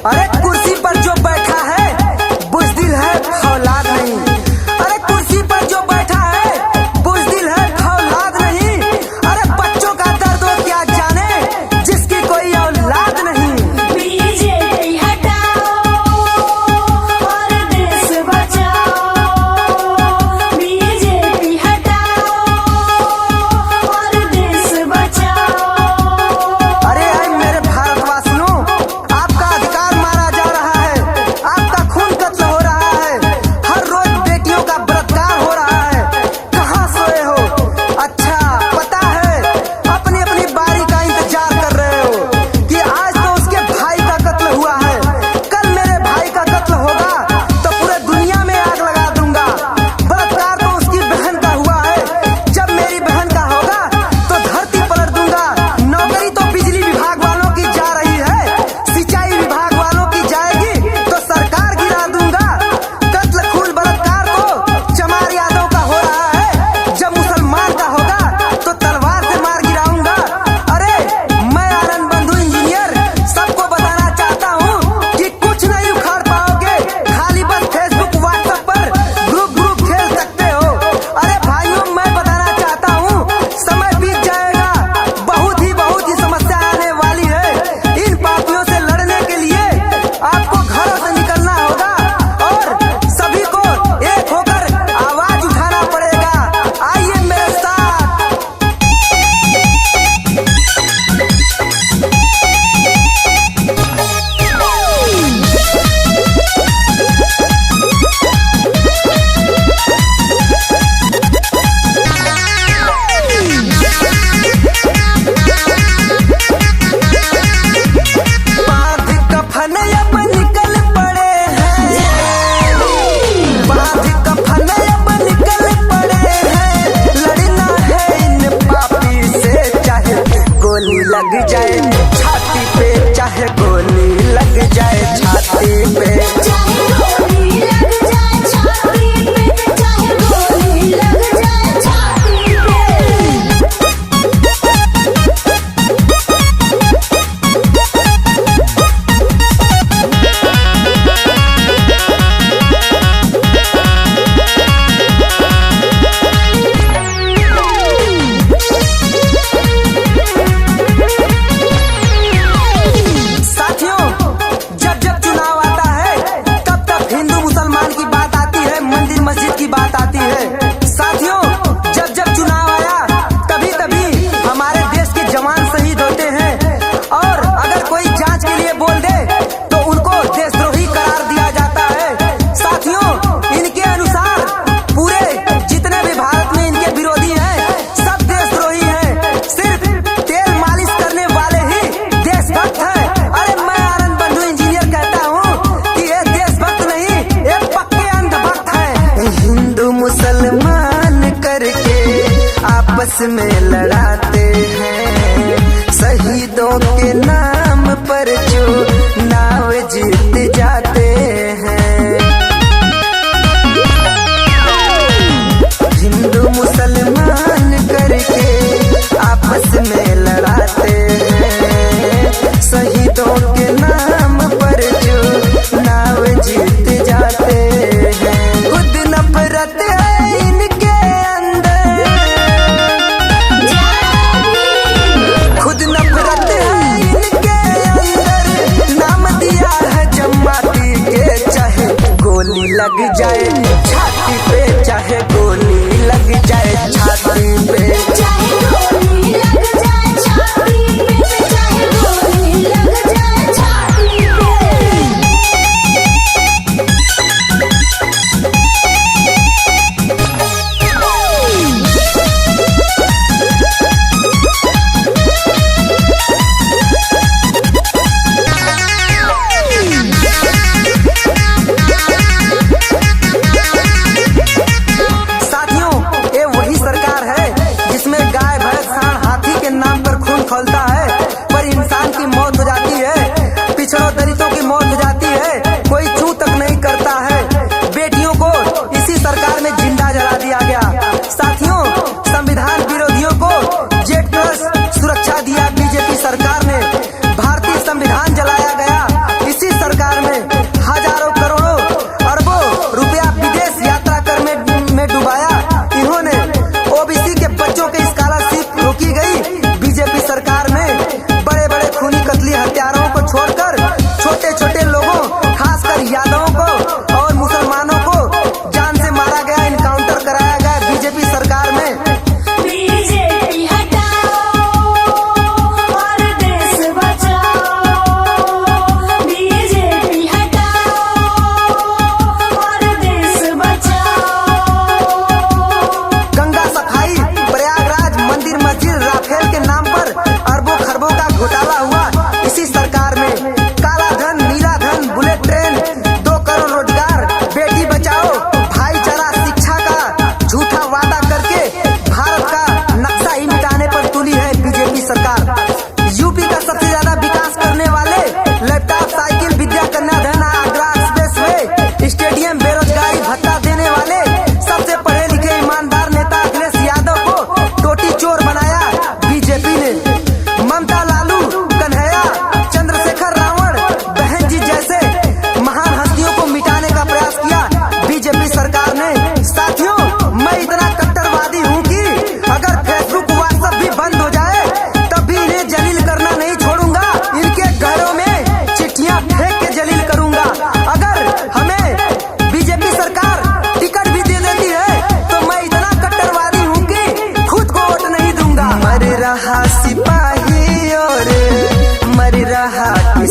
अरे कुर्सी पर जो बैठा है बुज़दिल है, फौलाद नहीं। अरे कुर्सी पर जो बैठा है बुज़दिल है, फौलाद नहीं। अरे बच्चों का दर्द वो क्या जाने जिसकी कोई औलाद नहीं। बीजेपी हटाओ और देश बचाओ, बीजेपी हटाओ और देश बचाओ। अरे ऐ मेरे भारतवासियों, आपका अधिकार मारा जा रहा है, आपका खून कत्ल हो रहा है, हर रोज बेटियों का बलात्कार हो रहा है। कहाँ सोए हो? अच्छा पता है, अपनी अपनी बारी का इंतजार कर रहे हो कि आज तो उसके भाई का कत्ल हुआ है, कल मेरे भाई का कत्ल होगा तो पूरे दुनिया में आग लगा दूंगा। बलात्कार तो उसकी बहन का हुआ है, जब मेरी बहन का होगा तो धरती पलट दूंगा। नौकरी तो बिजली विभाग वालों की जा रही है, सिंचाई विभाग वालों की जाएगी तो सरकार गिरा दूंगा। कत्ल खून बलात्कार तो चमार यादव का हो रहा है, जब मुसलमान का होगा तो तलवार से मार गिराऊंगा। अरे मैं आनंद बंधु इंजीनियर सबको बताना चाहता हूँ कि कुछ नहीं उखाड़ पाओगे, खाली बस फेसबुक व्हाट्सएप पर ग्रुप खेल सकते हो। अरे भाइयों, मैं बताना चाहता हूँ समय बीत जाएगा, बहुत ही समस्या आने वाली है। इन पापियों से लड़ने के लिए आपको घरों से निकलना होगा और सभी को एक होकर आवाज उठाना पड़ेगा। आइए मेरे साथ। बांध कफन अब निकल पड़े हैं, बांध कफन अब निकल पड़े हैं। लड़ना है इन पापी से, चाहे गोली लग जाए छाती पे, चाहे गोली लग जाए छाती पे। चाहे गोली लग जाए छाती पे, चाहे गोली लग जाए छाती पे। साथियों, जब जब चुनाव आता है तब तब हिंदू मुसलमान की बात आती है, मंदिर मस्जिद की बात आती है। साथियों, जब जब चुनाव आया तभी तभी हमारे देश के जवान शहीद होते हैं, और अगर कोई जांच के लिए बोल दे तो उनको देशद्रोही करार दिया जाता है। साथियों, इनके अनुसार पूरे जितने भी भारत में इनके विरोधी हैं सब देशद्रोही हैं, सिर्फ तेल मालिश करने वाले ही देशभक्त हैं। अरे मैं आनंद बंधु इंजीनियर कहता हूँ कि ये देशभक्त नहीं, ये पक्के अंधभक्त हैं। हिंदू मुसलमान करके आपस में लड़ाते हैं, शहीदों के नाम पर जो नाव जीत जाते हैं। हिंदू मुसलमान करके आपस में लड़ाते हैं, शहीदों के नाम पर जो नाव जीत जाते हैं। खुद नफरत है इनके अंदर, खुद नफरत है इनके अंदर, नाम दिया है जमाती के। चाहे गोली लग जाए छाती पे, चाहे गोली लग जाए छाती पे। चाहे गोली लग जाए छाती पे, चाहे गोली लग जाए छाती पे।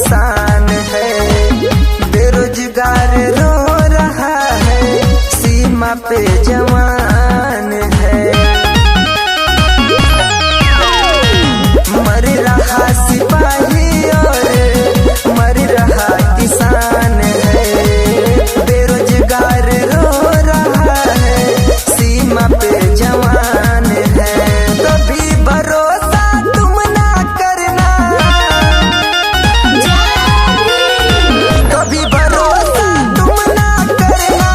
किसान है, बेरोजगार रो रहा है, सीमा पे जवान है। मर रहा सिपाही और मर रहा किसान है, बेरोजगार रो रहा है, सीमा पे जवान है। कभी भरोसा तुम ना करना, कभी भरोसा तुम ना करना,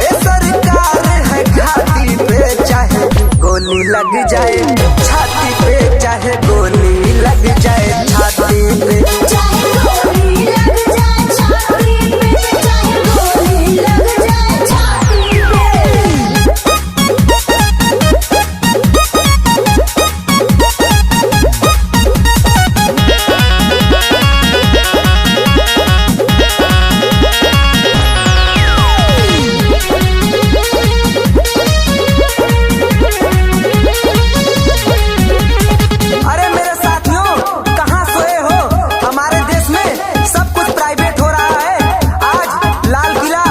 ये सरकार है घाटी पे, चाहे गोली लग जाए छाती पे, चाहे गोली लग जाए छाती पे। चाहे गोली लग जाए छाती पे, चाहे गोली लग जाए छाती पे। अरे मेरे साथियों, कहाँ सोए हो? हमारे देश में सब कुछ प्राइवेट हो रहा है। आज लाल किला,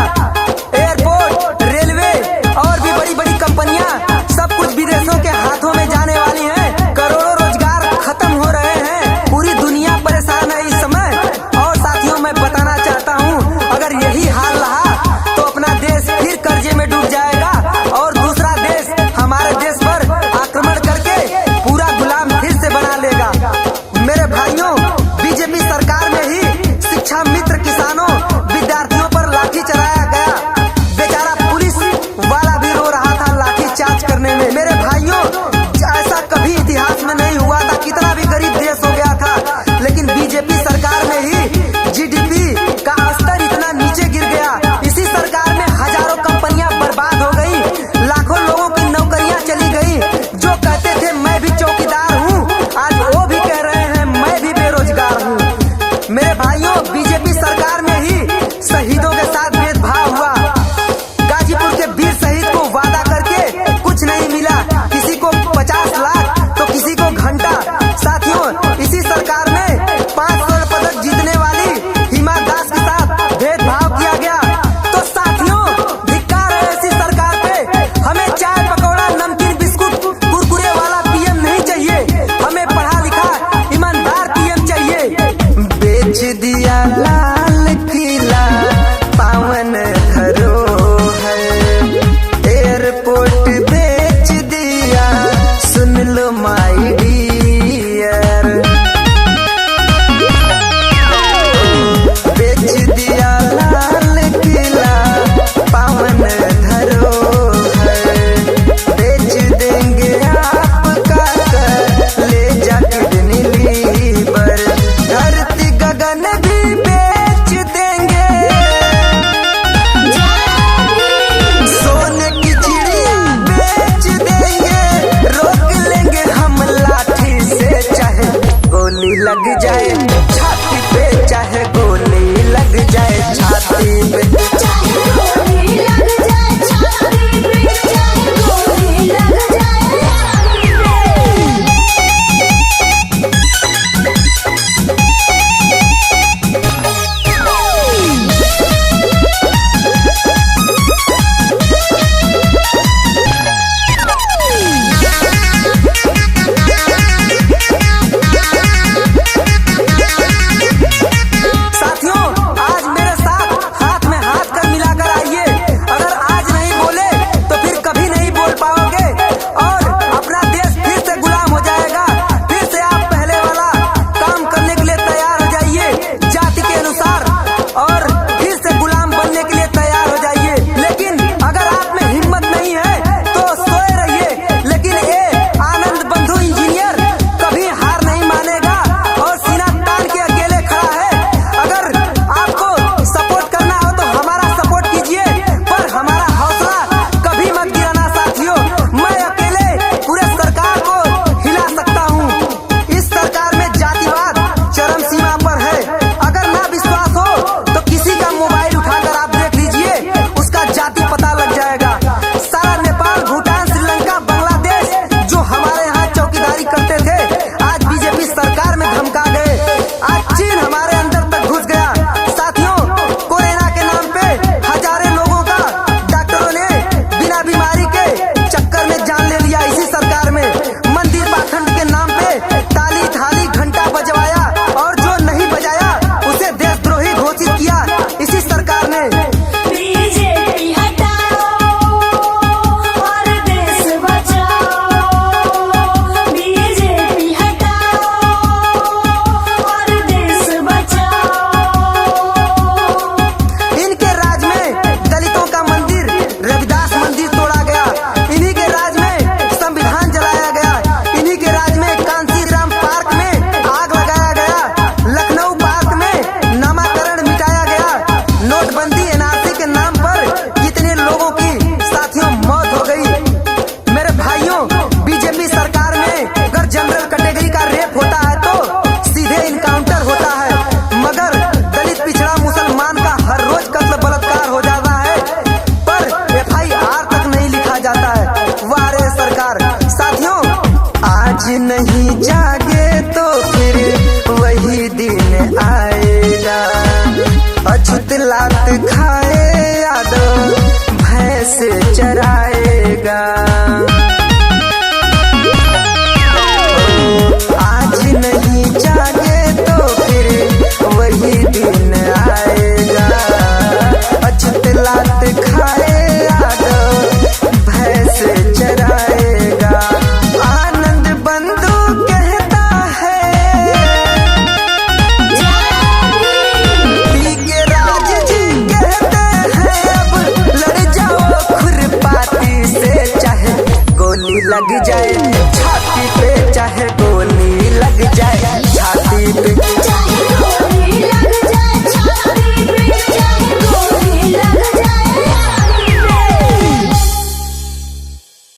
एयरपोर्ट, रेलवे और भी बड़ी बड़ी कंपनियां सब कुछ विदेशों के हाथों में जाने वाली हैं। करोड़ों रोजगार खत्म हो रहे हैं। पूरी दुनिया परेशान है इस समय। और साथियों, मैं बताना चाहता हूँ, अगर यही हाल रहा तो अपना देश फिर कर्जे में डूब जाएगा और दूसरा देश हमारे देश पर आक्रमण करके पूरा गुलाम फिर से बना लेगा। मेरे भाइयों, बीजेपी सरकार में ही शिक्षा मित्र किसानों विद्यार्थियों पर लाठी चलाया गया। बेचारा पुलिस वाला भी रो रहा था लाठी चार्ज करने में। मेरे भाइयों, ऐसा कभी इतिहास में नहीं हुआ था। कितना भी गरीब देश हो गया था, लेकिन बीजेपी सरकार में ही जीडीपी का स्तर इतना नीचे गिर गया। इसी सरकार में हजारों कंपनियां बर्बाद हो गई, लाखों लोगों की नौकरियां चली गई। जो कहते थे मैं भी चौकीदार हूँ, आज वो भी कह रहे हैं मैं भी बेरोजगार हूँ। मेरे भाइयों, बीजेपी सरकार में ही शहीदों के साथ भेदभाव हुआ। गाजीपुर के वीर शहीद को वादा करके कुछ नहीं मिला, किसी को 50 लाख तो किसी को घंटा। साथियों, इसी सरकार में 5 स्वर्ण पदक जीतने वाली हिमा दास के साथ भेदभाव किया गया। तो साथियों, धिक्कार है ऐसी सरकार पे। हमें चाय पकौड़ा नमकीन बिस्कुट कुरकुरे वाला पीएम नहीं चाहिए, हमें पढ़ा लिखा ईमानदार पीएम चाहिए। बेच दिया लाल किला पावन धरोहर, एयरपोर्ट बेच दिया, सुन लो माई डियर। बेच दिया लाल किला पावन धरोहर, बेच देंगे आपका कर ले जा किडनी लीवर। धरती गगन भी बेच चराएगा। आज नहीं जागे तो फिर वही दिन आएगा। अछत लात खाए यादव भैंस चराएगा। आनंद बंधु कहता है पी के राज जी कहते हैं अब लड़ जाओ खुरपाती से, चाहे गोली लग जाए छाती पे, चाहे गोली लग जाए छाती पे।